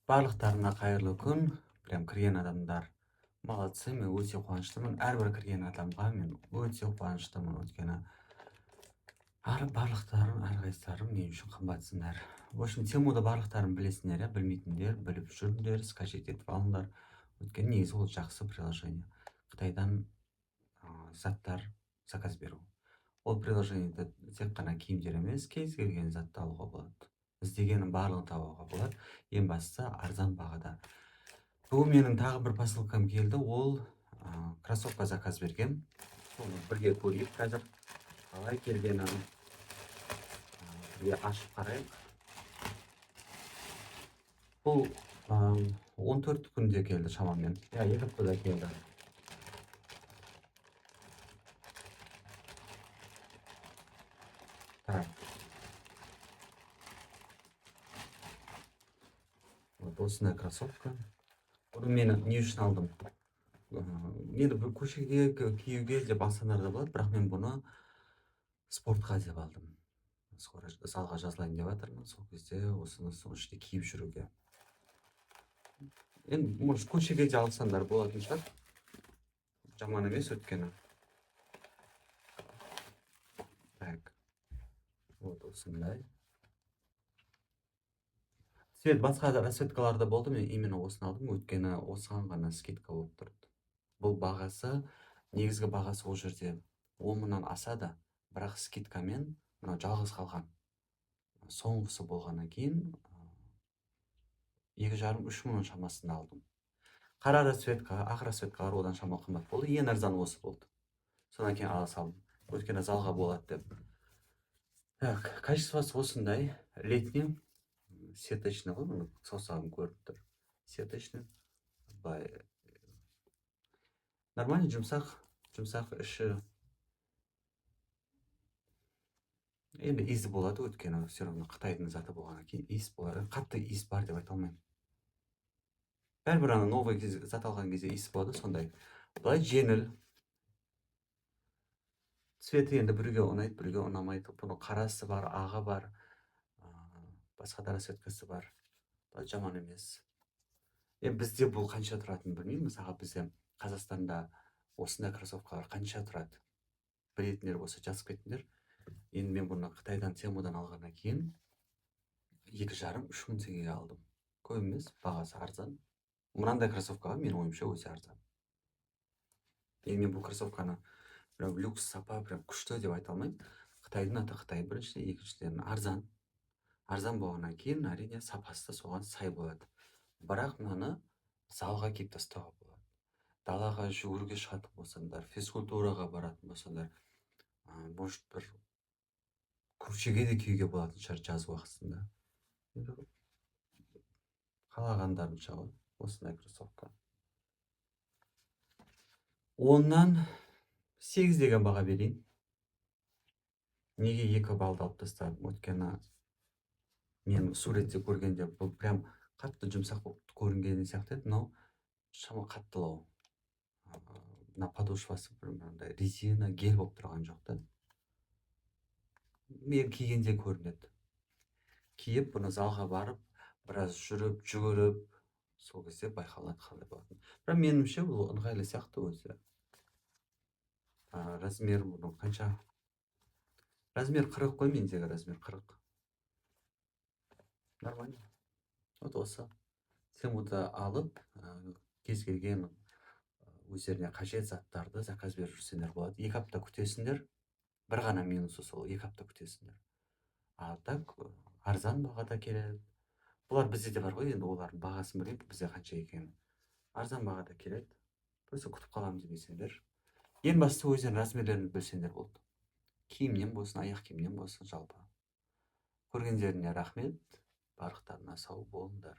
Барлықтарына қайырлы күн. Прям кірген адамдар молодцы, мен өте қуаныштымын. Әрбір кірген адамға мен өте қуаныштымын. Өйткені барлықтарың, әрқайсыларың мен үшін қымбатсыңдар. В общем, Темуді барлықтарың білесіңдер, білмейтіндер біліп жүріңдер, скачать етіп алыңдар. Өйткені негізі ол жақсы приложение. Қытайдан заттар заказ беру. Ол приложениеде тек қана киімдер емес, кез келген затты алуға болады. Іздегеннің барлығын табуға болады. Ең бастысы арзан бағада. Бүгін менің тағы бір посылкам келді. Ол кроссовка заказ берген. Соны бірге көрейік қазір. Қалай келгенін бірге ашып қарайық. Бұл 14 күнде келді шамамен. 2 аптада келді. Так. Вот осындай кроссовка. Бұны мен не үшін алдым? Енді бір көшеге киюге деп алсаңдар да болады, бірақ мен бұны спортқа деп алдым. Скоро залға жазылайын деп жатырмын. Сол кезде осыны соның ішінде киіп жүруге. Енді может көшеге де алсаңдар болатын шығар. Жаман емес өткені. Так. Вот осындай. Свет басқа да расцветкаларда болды, мен именно осыны алдым, өткені осыған ғана скидка болып тұрды. Бұл бағасы, негізгі бағасы ол жерде 10 мыңнан асады, бірақ скидкамен мынау жалғыз қалған. Соңғысы болғаннан кейін 2,5-3 мың шамасында алдым. Қара расцветка, ақ расцветкалар одан шамалы қымбат болды. Ең арзан осы болды. Содан кейін ала салдым. Өткені залға болады деп. Так, качествосы осындай. Летний, сеточный ғой, саусағым көріп тұр. Сеточный. Нормально, жұмсақ іші. Енді иісі болады, өткені все равно Қытайдың заты болғаннан кейін иіс болар. Қатты иіс бар деп айта алмаймын. Бәрібір ана новый зат алған кезде иіс болады, сондай. Былай жеңіл. Цветі енді біреуге ұнайды, біреуге ұнамайды. Бұның қарасы бар, ағы бар, басқа да расцветкасы бар. Бұл жаман емес. Бізде бұл қанша тұратынын білмеймін. Мысалға бізде Қазақстанда осындай кроссовкалар қанша тұрады? Білетіндер болса жазып кетіңдер. Енді мен бұны Қытайдан, Темудан алғаннан кейін 2,5-3 мың теңгеге алдым. Көп емес, бағасы арзан. Мынандай кроссовкаға менің ойымша өте арзан. Енді мен бұл кроссовканы прям люкс, сапа, прям күшті деп айта алмаймын. Қытайдың аты Қытай біріншіден, екіншіден арзан. Арзан болғаннан кейін әрине сапасы да соған сай болады. Бірақ мынаны залға киіп тастауға болады. Далаға жүгіруге шығатын болсаңдар, физкультураға баратын болсаңдар, может бір көшеге де киюге болатын шығар жаз уақытында. Қалағандарынша ғой, осындай кроссовка. 10-нан 8 деген баға берейін. Неге 2 балды алып тастадым? Өйткені мен суретте көргенде бұл прям қатты жұмсақ болып көрінген сияқты еді, но шама қаттылау. Мына подошвасы бір резина, гель болып тұрған жоқ та. Мен кигенде көрінеді. Киіп, бұны залға барып, біраз жүріп, жүгіріп, сол кезде байқалады қалай болатын. Бірақ меніңше бұл ыңғайлы сияқты өзі. Размер бұның қанша? Размер 40 қой, мендегі размер 40. Нормально. Вот осы. Темуді алып, кез келген өздеріне қажет заттарды заказ беріп жүрсеңдер болады. 2 апта күтесіңдер. Бір ғана минусы сол, 2 апта күтесіңдер. Так, арзан бағада келеді. Бұлар бізде де бар ғой, енді олардың бағасын білмеймін, бізде қанша екенін. Арзан бағада келеді. Просто күтіп қаламын демесеңдер. Ең бастысы өздерінің размерлерін білсеңдер болды. Киімнен болсын, аяқ киімнен болсын жалпы. Көргендеріне рахмет. Барлықтарына сау болыңдар.